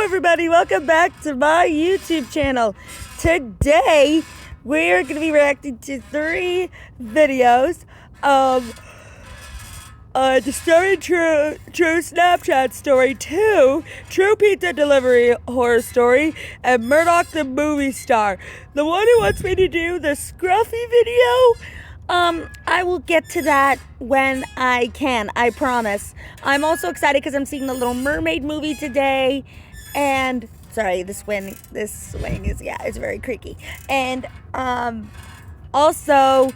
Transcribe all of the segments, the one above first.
everybody, welcome back to my YouTube channel. Today we're going to be reacting to 3 videos of the story true Snapchat story, 2 true pizza delivery horror story, and Murdoch the movie star. The one who wants me to do the Scruffy video, I will get to that when I can, I promise. I'm also excited because I'm seeing the Little Mermaid movie today, and, sorry, this swing is, yeah, it's very creaky. And, also,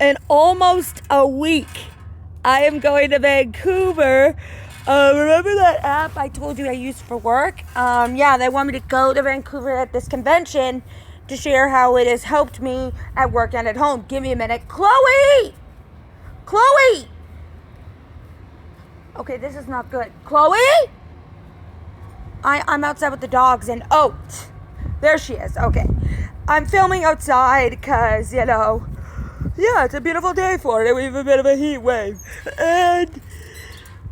in almost a week, I am going to Vancouver. Remember that app I told you I used for work? Yeah, they want me to go to Vancouver at this convention to share how it has helped me at work and at home. Give me a minute. Chloe! Chloe! Okay, this is not good. Chloe? I'm outside with the dogs and, oh, there she is. Okay. I'm filming outside because, you know, yeah, it's a beautiful day for it. We have a bit of a heat wave. And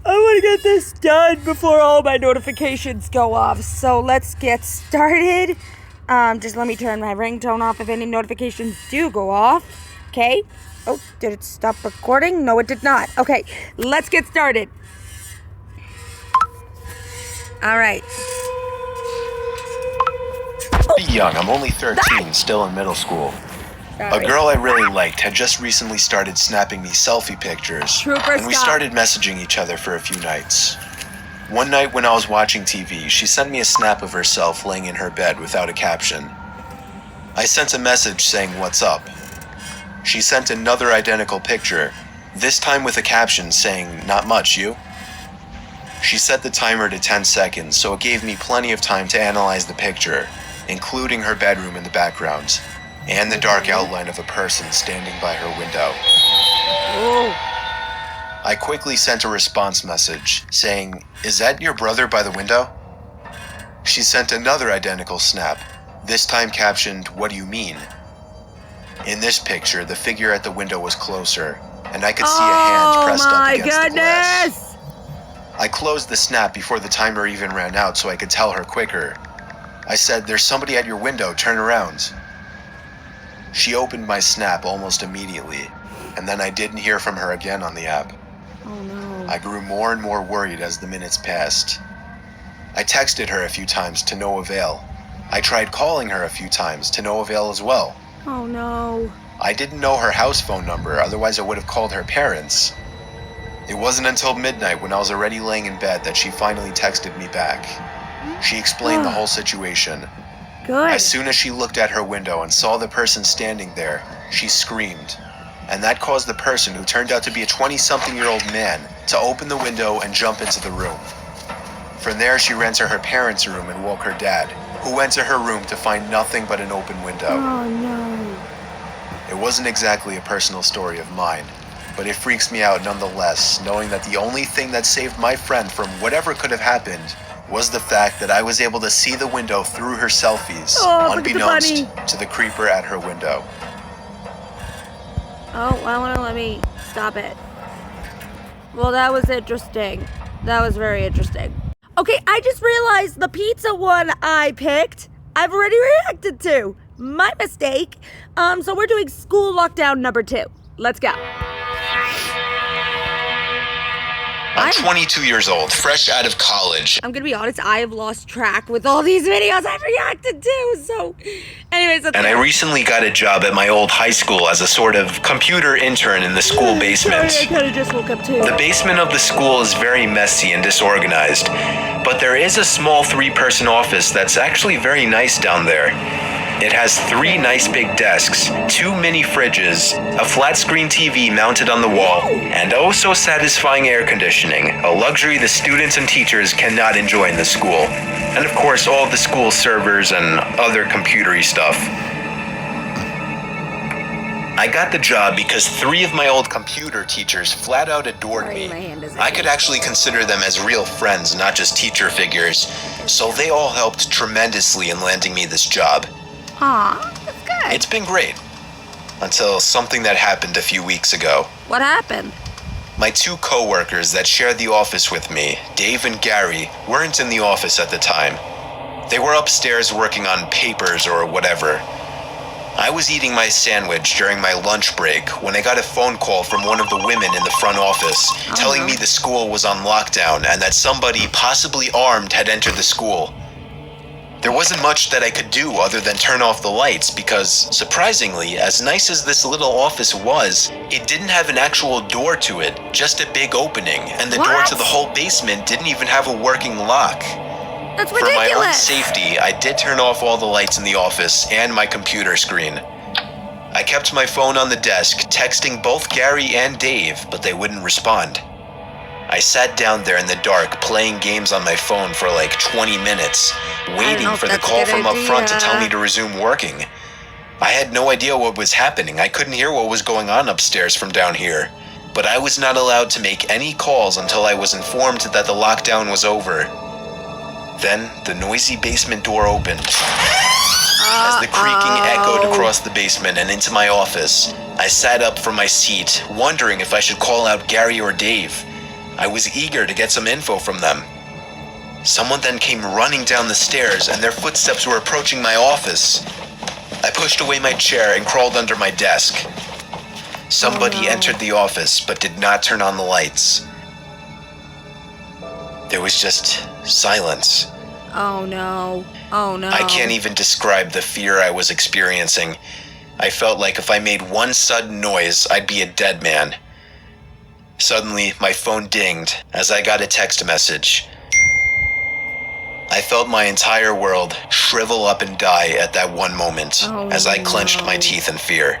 I want to get this done before all my notifications go off. So let's get started. Just let me turn my ringtone off if any notifications do go off. Okay. Oh, did it stop recording? No, it did not. Okay, let's get started. All right. Young, I'm only 13, still in middle school. Sorry. A girl I really liked had just recently started snapping me selfie pictures, and we started messaging each other for a few nights. One night when I was watching TV, she sent me a snap of herself laying in her bed without a caption. I sent a message saying, "What's up?" She sent another identical picture, this time with a caption saying, "Not much, you?" She set the timer to 10 seconds, so it gave me plenty of time to analyze the picture, including her bedroom in the background, and the dark outline of a person standing by her window. Oh. I quickly sent a response message saying, "Is that your brother by the window?" She sent another identical snap, this time captioned, "What do you mean?" In this picture, the figure at the window was closer, and I could see a hand pressed up against the glass. I closed the snap before the timer even ran out so I could tell her quicker. I said, "There's somebody at your window, turn around." She opened my snap almost immediately, and then I didn't hear from her again on the app. Oh no. I grew more and more worried as the minutes passed. I texted her a few times to no avail. I tried calling her a few times to no avail as well. Oh no. I didn't know her house phone number, otherwise I would have called her parents. It wasn't until midnight when I was already laying in bed that she finally texted me back. She explained the whole situation. Good. As soon as she looked at her window and saw the person standing there, she screamed. And that caused the person, who turned out to be a 20-something-year-old man, to open the window and jump into the room. From there, she ran to her parents' room and woke her dad, who went to her room to find nothing but an open window. Oh no. It wasn't exactly a personal story of mine, but it freaks me out nonetheless, knowing that the only thing that saved my friend from whatever could have happened was the fact that I was able to see the window through her selfies, unbeknownst to the creeper at her window. Oh, why won't it let me stop it? Well, that was interesting. That was very interesting. Okay, I just realized the pizza one I picked, I've already reacted to. My mistake. So we're doing school lockdown number 2. Let's go. I'm 22 years old, fresh out of college. I'm gonna be honest, I have lost track with all these videos I've reacted to, so anyways. And I recently got a job at my old high school as a sort of computer intern in the school basement. Sorry, I kinda just woke up too. The basement of the school is very messy and disorganized, but there is a small 3-person office that's actually very nice down there. It has 3 nice big desks, 2 mini fridges, a flat screen TV mounted on the wall, and oh so satisfying air conditioning, a luxury the students and teachers cannot enjoy in the school. And of course, all of the school servers and other computery stuff. I got the job because 3 of my old computer teachers flat out adored me. I could actually consider them as real friends, not just teacher figures, so they all helped tremendously in landing me this job. Aw, that's good. It's been great. Until something that happened a few weeks ago. What happened? My two co-workers that shared the office with me, Dave and Gary, weren't in the office at the time. They were upstairs working on papers or whatever. I was eating my sandwich during my lunch break when I got a phone call from one of the women in the front office telling me the school was on lockdown and that somebody, possibly armed, had entered the school. There wasn't much that I could do other than turn off the lights because, surprisingly, as nice as this little office was, it didn't have an actual door to it, just a big opening, and the door to the whole basement didn't even have a working lock. That's ridiculous. For my own safety, I did turn off all the lights in the office and my computer screen. I kept my phone on the desk, texting both Gary and Dave, but they wouldn't respond. I sat down there in the dark, playing games on my phone for like 20 minutes, waiting for the call from up front to tell me to resume working. I had no idea what was happening. I couldn't hear what was going on upstairs from down here. But I was not allowed to make any calls until I was informed that the lockdown was over. Then, the noisy basement door opened. As the creaking echoed across the basement and into my office, I sat up from my seat, wondering if I should call out Gary or Dave. I was eager to get some info from them. Someone then came running down the stairs, and their footsteps were approaching my office. I pushed away my chair and crawled under my desk. Somebody entered the office, but did not turn on the lights. There was just silence. Oh no. Oh no. I can't even describe the fear I was experiencing. I felt like if I made one sudden noise, I'd be a dead man. Suddenly, my phone dinged as I got a text message. I felt my entire world shrivel up and die at that one moment as I clenched my teeth in fear.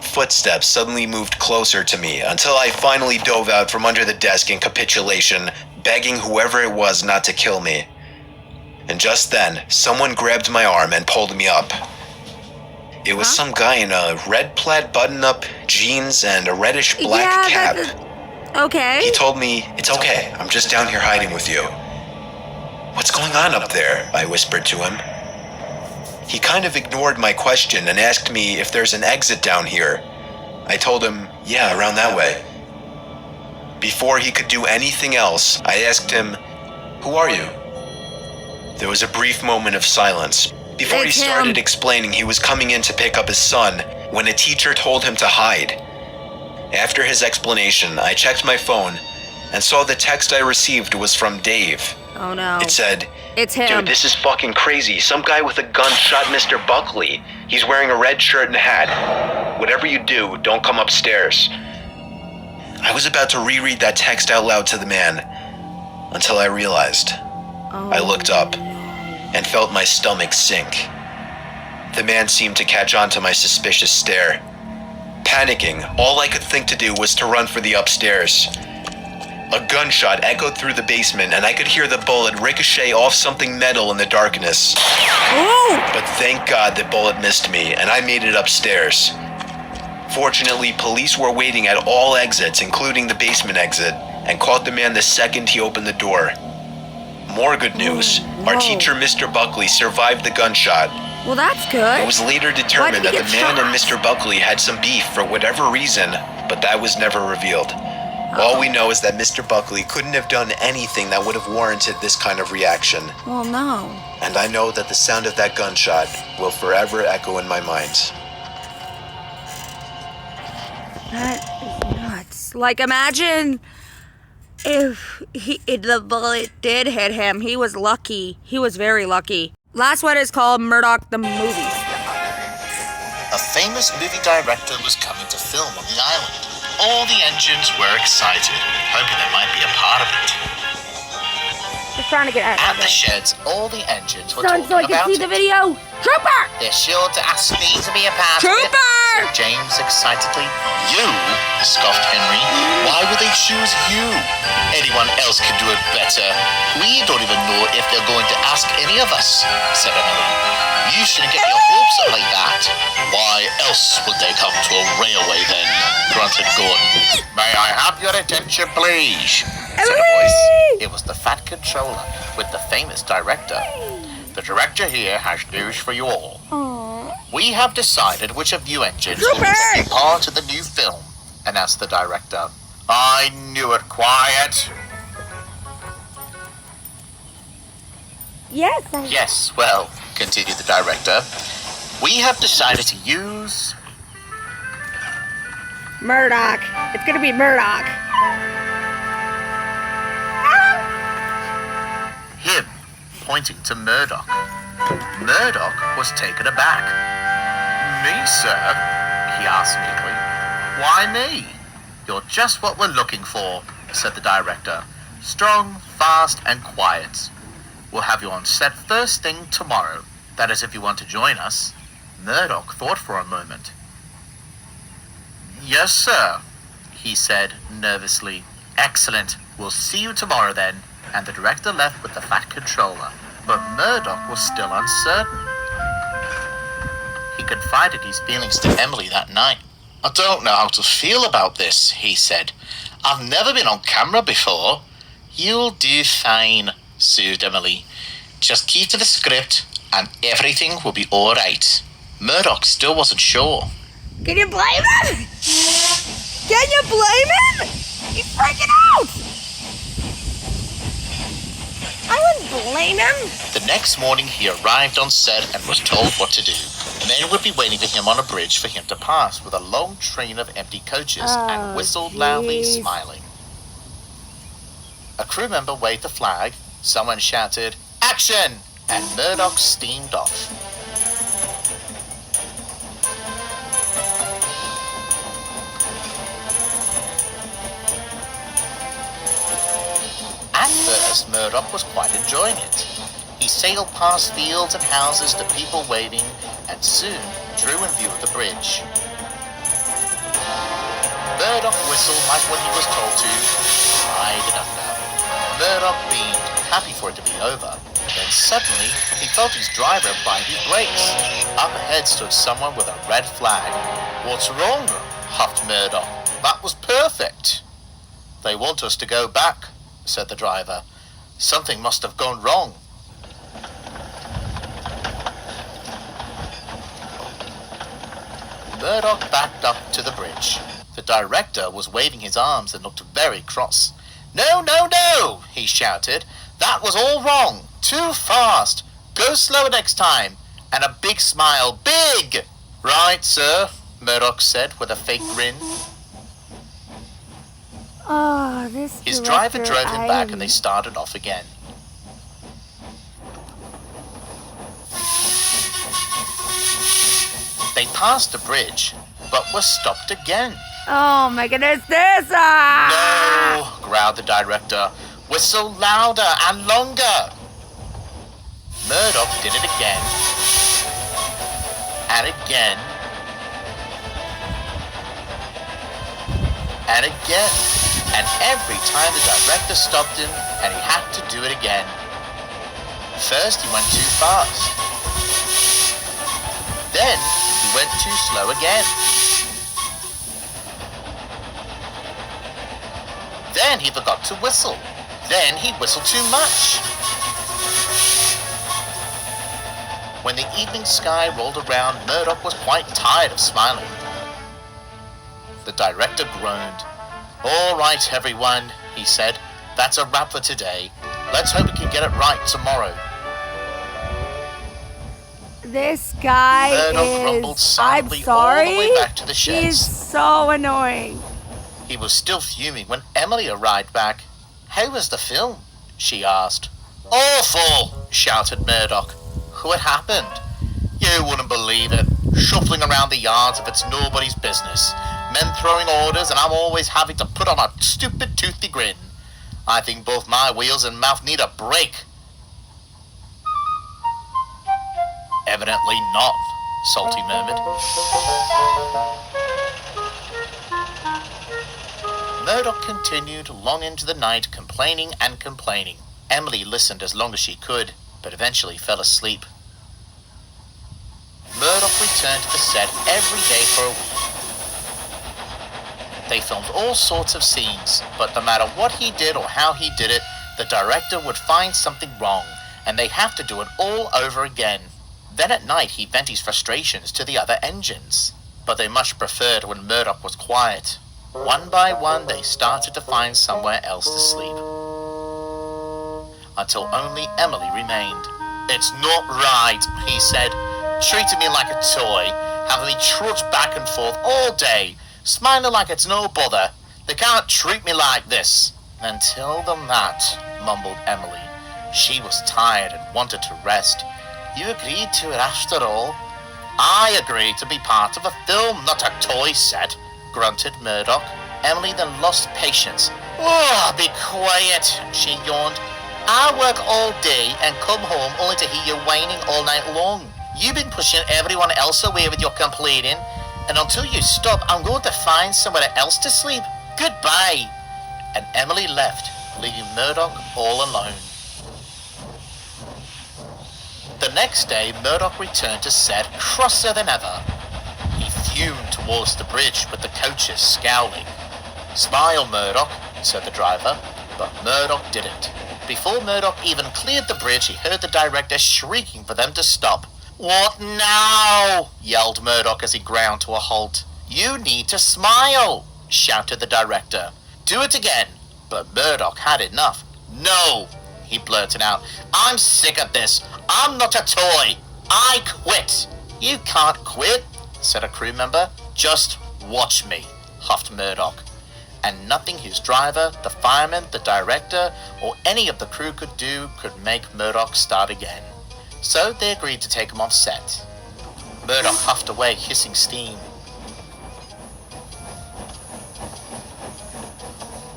Footsteps suddenly moved closer to me until I finally dove out from under the desk in capitulation, begging whoever it was not to kill me. And just then, someone grabbed my arm and pulled me up. It was some guy in a red plaid button-up, jeans, and a reddish-black cap. Okay. He told me, "It's okay, I'm just down here hiding with you." "What's going on up there?" I whispered to him. He kind of ignored my question and asked me if there's an exit down here. I told him, "Yeah, around that way." Before he could do anything else, I asked him, "Who are you?" There was a brief moment of silence before he started explaining he was coming in to pick up his son when a teacher told him to hide. After his explanation, I checked my phone and saw the text I received was from Dave. Oh no. It said, "It's him. Dude, this is fucking crazy. Some guy with a gun shot Mr. Buckley. He's wearing a red shirt and hat. Whatever you do, don't come upstairs." I was about to reread that text out loud to the man until I realized. I looked up and felt my stomach sink. The man seemed to catch on to my suspicious stare. Panicking, all I could think to do was to run for the upstairs. A gunshot echoed through the basement, and I could hear the bullet ricochet off something metal in the darkness. But thank God the bullet missed me, and I made it upstairs. Fortunately, police were waiting at all exits, including the basement exit, and caught the man the second he opened the door. More good news. Our teacher, Mr. Buckley, survived the gunshot. Well, that's good. It was later determined that the man and Mr. Buckley had some beef for whatever reason, but that was never revealed. All we know is that Mr. Buckley couldn't have done anything that would have warranted this kind of reaction. Well, no. And I know that the sound of that gunshot will forever echo in my mind. That is nuts. Like, imagine if the bullet did hit him. He was lucky. He was very lucky. Last one is called Murdoch the Movie. A famous movie director was coming to film on the island. All the engines were excited, hoping they might be a part of it. Just trying to get out At of the there. sheds, all the engines were Son, talking so I can about see it. the video. Trooper! They're sure to ask me to be a part of it, Trooper! said James excitedly. You? Scoffed Henry. Why would they choose you? Anyone else could do it better. We don't even know if they're going to ask any of us, said Emily. You shouldn't get your hopes up like that. Why else would they come to a railway then? Grunted Gordon. May I have your attention, please? Said a voice. It was the Fat Controller with the famous director. The director here has news for you all. Aww. We have decided which of you engines will be taking part of the new film, announced the director. I knew it, quiet. Yes, Yes, well, continued the director, we have decided to use... Murdoch. It's gonna be Murdoch. him, pointing to Murdoch. Murdoch was taken aback. Me, sir? He asked meekly. Why me? You're just what we're looking for, said the director. Strong, fast, and quiet. We'll have you on set first thing tomorrow. That is if you want to join us. Murdoch thought for a moment. Yes, sir, he said nervously. Excellent. We'll see you tomorrow then. And the director left with the fat controller. But Murdoch was still uncertain. He confided his feelings to Emily that night. I don't know how to feel about this, he said. I've never been on camera before. You'll do fine, soothed Emily. Just keep to the script and everything will be all right. Murdoch still wasn't sure. Can you blame him? Can you blame him? He's freaking out! I wouldn't blame him. The next morning he arrived on set and was told what to do. Men would be waiting for him on a bridge for him to pass with a long train of empty coaches and whistled loudly, smiling. A crew member waved the flag, someone shouted, "Action!" and Murdoch steamed off. At first, Murdoch was quite enjoying it. He sailed past fields and houses to people waving, and soon drew in view of the bridge. Murdoch whistled like when he was told to. Tried enough now. Murdoch beamed, happy for it to be over. Then suddenly, he felt his driver applying his brakes. Up ahead stood someone with a red flag. What's wrong? Huffed Murdoch. That was perfect. They want us to go back, said the driver. Something must have gone wrong. Murdoch backed up to the bridge. The director was waving his arms and looked very cross. No, no, no, he shouted. That was all wrong. Too fast. Go slower next time. And a big smile. Big! Right, sir, Murdoch said with a fake grin. Oh, this His driver drove him back and they started off again. They passed the bridge, but were stopped again. Oh my goodness, this! No, growled the director. Whistle louder and longer. Murdoch did it again. And again. And again. And every time the director stopped him, and he had to do it again. First he went too fast. Then he went too slow again. Then he forgot to whistle. Then he whistled too much. When the evening sky rolled around, Murdoch was quite tired of smiling. The director groaned. All right, everyone, he said. That's a wrap for today. Let's hope we can get it right tomorrow. This guy Murdoch grumbled silently I'm sorry. all the way back to the sheds. He's so annoying. He was still fuming when Emily arrived back. How was the film? She asked. Awful, shouted Murdoch. What happened? You wouldn't believe it. Shuffling around the yards if it's nobody's business. Men throwing orders and I'm always having to put on a stupid toothy grin. I think both my wheels and mouth need a break. Evidently not, Salty murmured. Murdoch continued long into the night, complaining and complaining. Emily listened as long as she could, but eventually fell asleep. Murdoch returned to the set every day for a week. They filmed all sorts of scenes, but no matter what he did or how he did it, the director would find something wrong, and they'd have to do it all over again. Then at night he'd vent his frustrations to the other engines, but they much preferred when Murdoch was quiet. One by one, they started to find somewhere else to sleep, until only Emily remained. "It's not right," he said, "treating me like a toy, having me trudge back and forth all day, smiling like it's no bother. They can't treat me like this." "And tell them that," mumbled Emily. She was tired and wanted to rest. "You agreed to it after all." "I agreed to be part of a film, not a toy set," grunted Murdoch. Emily then lost patience. "Oh, be quiet," she yawned. "I work all day and come home only to hear you whining all night long. You've been pushing everyone else away with your complaining, and until you stop, I'm going to find somewhere else to sleep. Goodbye." And Emily left, leaving Murdoch all alone. The next day, Murdoch returned to set, crosser than ever. He fumed towards the bridge with the coaches scowling. "Smile, Murdoch," said the driver, but Murdoch didn't. Before Murdoch even cleared the bridge, he heard the director shrieking for them to stop. "What now?" yelled Murdoch as he ground to a halt. "You need to smile," shouted the director. "Do it again." But Murdoch had enough. "No," he blurted out. "I'm sick of this. I'm not a toy. I quit." "You can't quit," said a crew member. "Just watch me," huffed Murdoch. And nothing his driver, the fireman, the director, or any of the crew could do could make Murdoch start again. So they agreed to take him off set. Murdoch puffed away, hissing steam.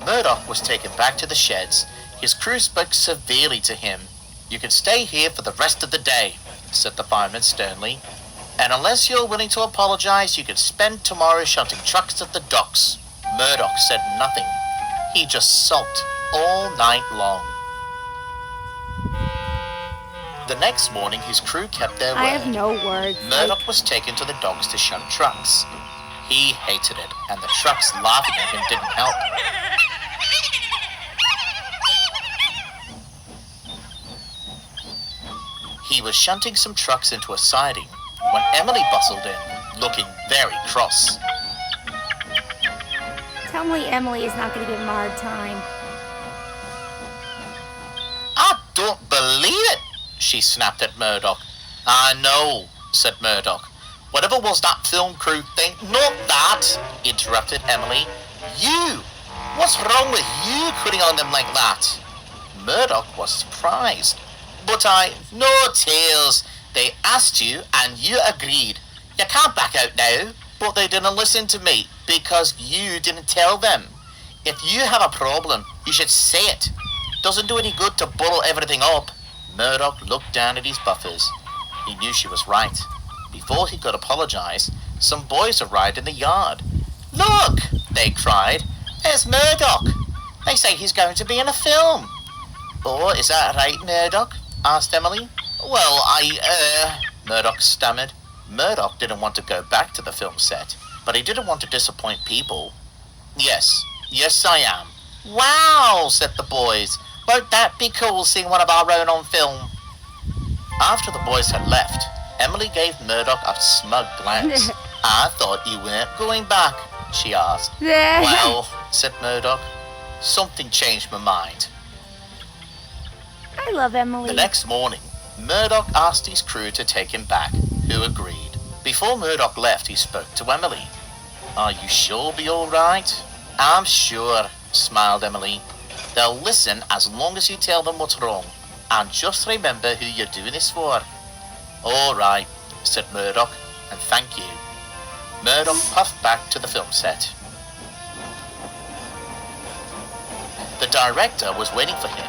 Murdoch was taken back to the sheds. His crew spoke severely to him. "You can stay here for the rest of the day," said the fireman sternly. "And unless you're willing to apologize, you can spend tomorrow shunting trucks at the docks." Murdoch said nothing. He just sulked all night long. The next morning, his crew kept their word. I have no words. Murdoch was taken to the docks to shunt trucks. He hated it, and the trucks laughing at him didn't help. He was shunting some trucks into a siding when Emily bustled in, looking very cross. Tell me Emily is not going to give him a hard time. "I don't believe it," she snapped at Murdoch. "I know," said Murdoch. "Whatever was that film crew thing?" "Not that," interrupted Emily. "You! What's wrong with you quitting on them like that?" Murdoch was surprised. "But no tails. They asked you and you agreed. You can't back out now." "But they didn't listen to me because you didn't tell them. If you have a problem, you should say it. Doesn't do any good to bottle everything up." Murdoch looked down at his buffers. He knew she was right. Before he could apologize, some boys arrived in the yard. "Look!" they cried. "There's Murdoch. They say he's going to be in a film." "Oh, is that right, Murdoch?" asked Emily. "Well, Murdoch stammered. Murdoch didn't want to go back to the film set, but he didn't want to disappoint people. Yes, I am." "Wow," said the boys. "Won't that be cool, seeing one of our own on film?" After the boys had left, Emily gave Murdoch a smug glance. "I thought you weren't going back," she asked. "Well," said Murdoch, "something changed my mind." I love Emily. The next morning, Murdoch asked his crew to take him back, who agreed. Before Murdoch left, he spoke to Emily. "Are you sure it'll be all right?" "I'm sure," smiled Emily. "They'll listen as long as you tell them what's wrong. And just remember who you're doing this for." "All right," said Murdoch, "and thank you." Murdoch puffed back to the film set. The director was waiting for him.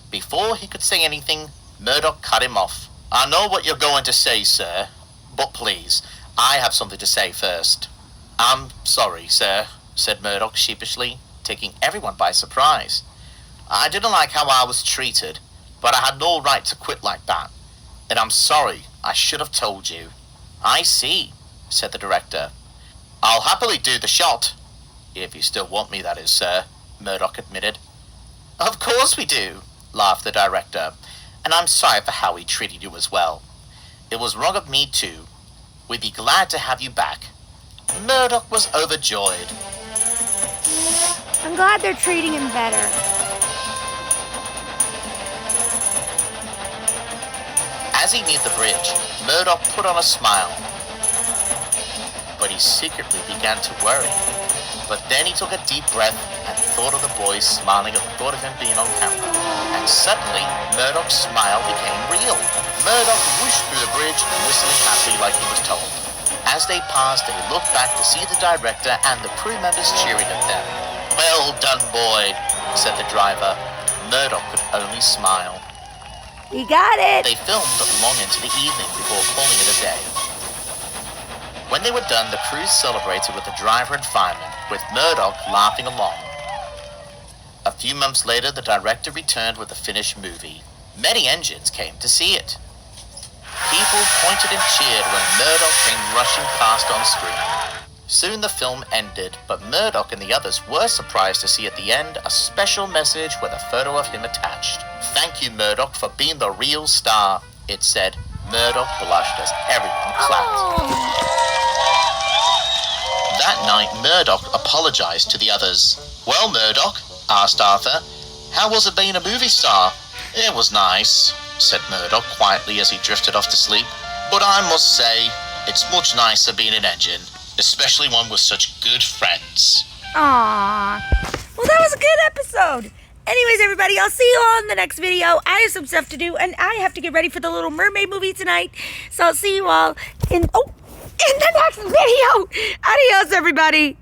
Before he could say anything, Murdoch cut him off. "I know what you're going to say, sir, but please, I have something to say first." "I'm sorry, sir," said Murdoch sheepishly, taking everyone by surprise. "I didn't like how I was treated, but I had no right to quit like that. And I'm sorry, I should have told you." "I see," said the director. "I'll happily do the shot. If you still want me, that is, sir," Murdoch admitted. "Of course we do," laughed the director. "And I'm sorry for how he treated you as well. It was wrong of me too. We'd be glad to have you back. Murdoch was overjoyed. I'm glad they're treating him better. As he neared the bridge, Murdoch put on a smile. But he secretly began to worry. But then he took a deep breath and thought of the boys smiling at the thought of him being on camera. And suddenly, Murdoch's smile became real. Murdoch whooshed through the bridge, whistling happily like he was told. As they passed, they looked back to see the director and the crew members cheering at them. "Well done, boy," said the driver. Murdoch could only smile. He got it! They filmed long into the evening before calling it a day. When they were done, the crew celebrated with the driver and fireman, with Murdoch laughing along. A few months later, the director returned with the finished movie. Many engines came to see it. People pointed and cheered when Murdoch came rushing past on screen. Soon the film ended, but Murdoch and the others were surprised to see at the end a special message with a photo of him attached. "Thank you, Murdoch, for being the real star," it said. Murdoch blushed as everyone clapped. That night, Murdoch apologized to the others. "Well, Murdoch," asked Arthur, "how was it being a movie star?" "It was nice," said Murdoch quietly as he drifted off to sleep. "But I must say, it's much nicer being an engine, especially one with such good friends." Aww. Well, that was a good episode. Anyways, everybody, I'll see you all in the next video. I have some stuff to do, and I have to get ready for the Little Mermaid movie tonight. So I'll see you all in the next video. Adios, everybody.